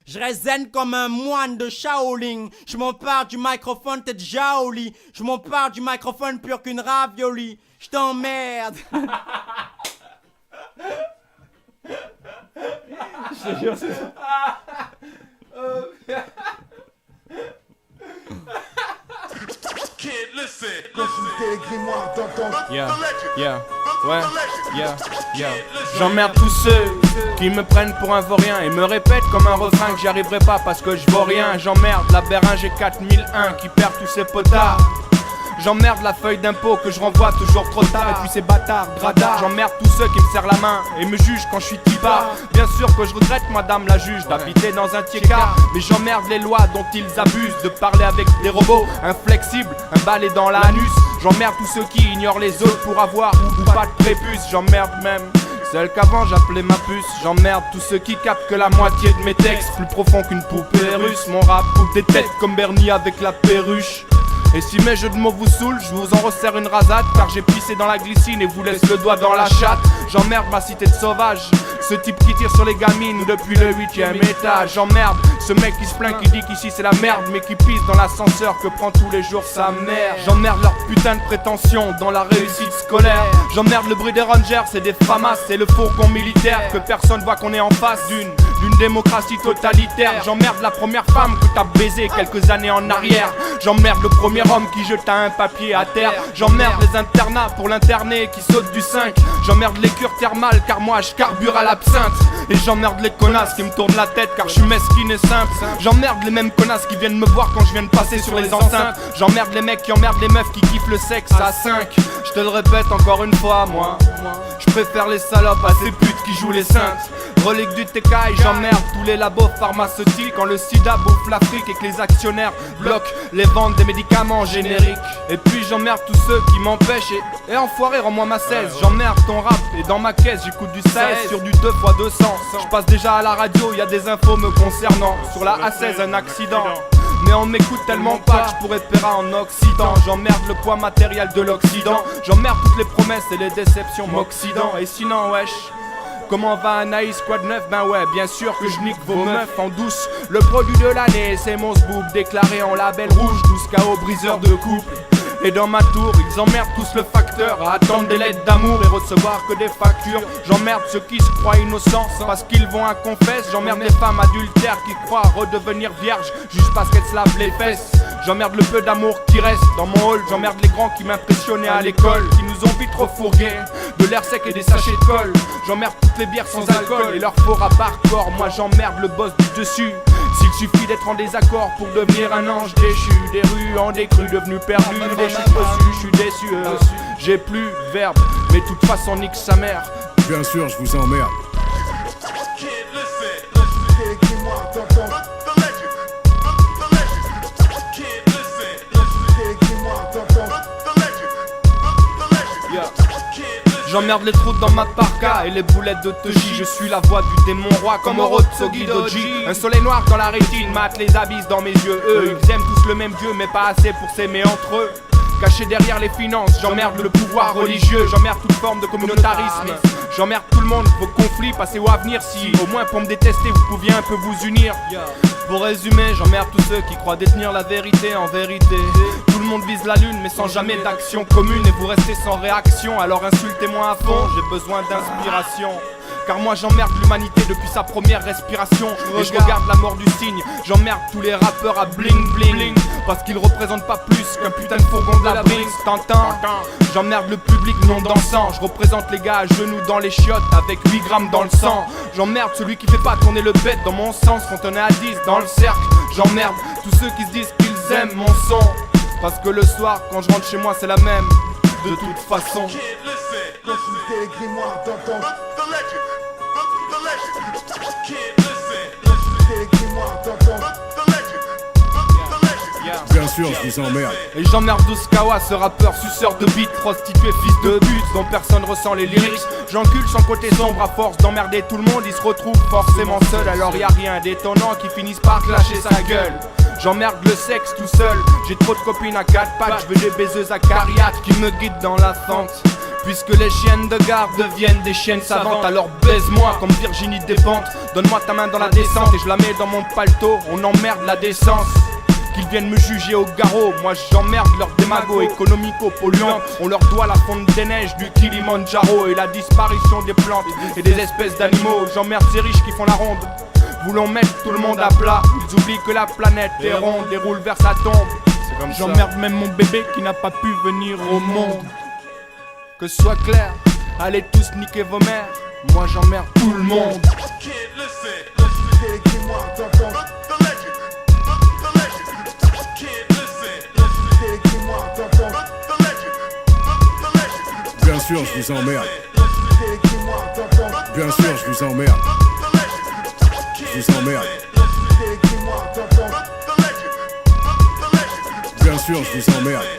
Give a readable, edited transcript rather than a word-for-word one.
Je reste zen comme un moine de Shaolin. Je m'empare du microphone, t'es jaoli. Je m'empare du microphone pur qu'une ravioli. Je t'emmerde. Je te jure, c'est ça. J'emmerde tous ceux qui me prennent pour un vaurien et me répètent comme un refrain que j'y arriverai pas parce que je vaux rien. J'emmerde la Béringe 4001 qui perd tous ses potards. J'emmerde la feuille d'impôt que je renvoie toujours trop tard. Et puis ces bâtards, gradars. J'emmerde tous ceux qui me serrent la main et me jugent quand je suis tipard. Bien sûr que je regrette, madame la juge, d'habiter dans un tiers-quart. Mais j'emmerde les lois dont ils abusent, de parler avec des robots inflexibles, un balai dans l'anus. J'emmerde tous ceux qui ignorent les autres pour avoir ou pas de prépuce. J'emmerde même celle qu'avant j'appelais ma puce. J'emmerde tous ceux qui captent que la moitié de mes textes plus profond qu'une poupée russe. Mon rap coupe des têtes comme Bernie avec la perruche. Et si mes jeux de mots vous saoulent, je vous en resserre une rasade. Car j'ai pissé dans la glycine et vous laisse le doigt dans la chatte. J'emmerde ma cité de sauvage, ce type qui tire sur les gamines depuis le 8ème étage. J'emmerde ce mec qui se plaint, qui dit qu'ici c'est la merde, mais qui pisse dans l'ascenseur que prend tous les jours sa mère. J'emmerde leur putain de prétention dans la réussite scolaire. J'emmerde le bruit des rangers et des famas et le fourgon militaire. Que personne voit qu'on est en face d'une démocratie totalitaire. J'emmerde la première femme que t'as baisée quelques années en arrière. J'emmerde le premier homme qui jeta un papier à terre. J'emmerde les internats pour l'interné qui saute du 5. J'emmerde les cures thermales car moi je carbure à l'absinthe. Et j'emmerde les connasses qui me tournent la tête car je suis mesquine et simple. J'emmerde les mêmes connasses qui viennent me voir quand je viens de passer sur les enceintes. J'emmerde les mecs qui emmerdent les meufs qui kiffent le sexe à 5. Je te le répète encore une fois, moi je préfère les salopes à ces putes qui jouent les saintes. Relique du TK et j'emmerde tous les labos pharmaceutiques quand le sida bouffe l'Afrique et que les actionnaires bloquent les ventes des médicaments génériques. Et puis j'emmerde tous ceux qui m'empêchent et enfoiré rends-moi ma 16. J'emmerde ton rap et dans ma caisse j'écoute du 16 sur du 2x200. Je passe déjà à la radio, y a des infos me concernant. Sur la A16 un accident, mais on m'écoute tellement pas que je pourrais faire en Occident. J'emmerde le poids matériel de l'Occident. J'emmerde toutes les promesses et les déceptions m'Occident. Et sinon wesh, comment va Anaïs Squad 9? Ben ouais, bien sûr que je nique vos meufs en douce. Le produit de l'année, c'est mon sboob déclaré en label rouge. 12 KO briseur de couple. Et dans ma tour, ils emmerdent tous le facteur à attendre des lettres d'amour et recevoir que des factures. J'emmerde ceux qui se croient innocents parce qu'ils vont à confesse. J'emmerde les femmes adultères qui croient redevenir vierges juste parce qu'elles se lavent les fesses. J'emmerde le peu d'amour qui reste dans mon hall. J'emmerde les grands qui m'impressionnaient à l'école, qui nous ont vite refourgués de l'air sec et des sachets de colle. J'emmerde toutes les bières sans alcool et leur faux rap hardcore. Moi j'emmerde le boss du dessus. S'il suffit d'être en désaccord pour devenir un ange déchu. Des rues en décrue devenues perdues, des chutes reçues, je suis déçu. J'ai plus de verbe, mais de toute façon nique sa mère. Bien sûr, je vous emmerde. J'emmerde les trous dans ma parka et les boulettes de Toji. Je suis la voix du démon roi comme Orotsugi Doji. Un soleil noir dans la rétine mate les abysses dans mes yeux. Eux, ils aiment tous le même dieu mais pas assez pour s'aimer entre eux. Caché derrière les finances, j'emmerde le pouvoir religieux. J'emmerde toute forme de communautarisme. J'emmerde tout le monde, vos conflits, passez au avenir. Si au moins pour me détester vous pouviez un peu vous unir. Pour résumer, j'emmerde tous ceux qui croient détenir la vérité en vérité. Tout le monde vise la lune mais sans jamais d'action commune. Et vous restez sans réaction, alors insultez-moi à fond. J'ai besoin d'inspiration. Car moi j'emmerde l'humanité depuis sa première respiration. Et je regarde la mort du cygne. J'emmerde tous les rappeurs à bling bling parce qu'ils représentent pas plus qu'un putain de fourgon de la Brinks. Tintin. J'emmerde le public non dansant. Je représente les gars à genoux dans les chiottes avec 8 grammes dans le sang. J'emmerde celui qui fait pas tourner le bête dans mon sens quand on est à 10 dans le cercle. J'emmerde tous ceux qui se disent qu'ils aiment mon son parce que le soir quand je rentre chez moi c'est la même de toute façon. Consultez les grimoires d'antan. Bien sûr, je vous emmerde. Et j'emmerde Douskawa, ce rappeur suceur de beat, prostitué fils de but, dont personne ressent les lyrics. J'encule son côté sombre à force d'emmerder tout le monde, il se retrouve forcément seul. Alors y a rien d'étonnant qui finisse par clasher sa gueule. J'emmerde le sexe tout seul, j'ai trop de copines à 4 pattes. Je veux des baiseuses à cariates qui me guident dans la fente. Puisque les chiennes de garde deviennent des chiennes savantes, alors baise-moi comme Virginie Despentes. Donne-moi ta main dans la descente et je la mets dans mon paletot. On emmerde la décence. Qu'ils viennent me juger au garrot, moi j'emmerde leurs démagos économico-polluants. On leur doit la fonte des neiges du Kilimandjaro et la disparition des plantes et des espèces d'animaux. J'emmerde ces riches qui font la ronde, voulons mettre tout le monde à plat. Ils oublient que la planète est ronde et roule vers sa tombe. J'emmerde même mon bébé qui n'a pas pu venir au monde. Que ce soit clair, allez tous niquer vos mères. Moi j'emmerde tout le monde. Kid, listen, listen to les grimoires d'antan. The legend, the legend. Kid, listen, listen to les grimoires d'antan. The legend, the legend. Bien sûr, je vous emmerde. Listen to les grimoires d'antan. Bien sûr, je vous emmerde. The legend. Je vous emmerde. Listen to les grimoires d'antan. The legend, the legend. Bien sûr, je vous emmerde.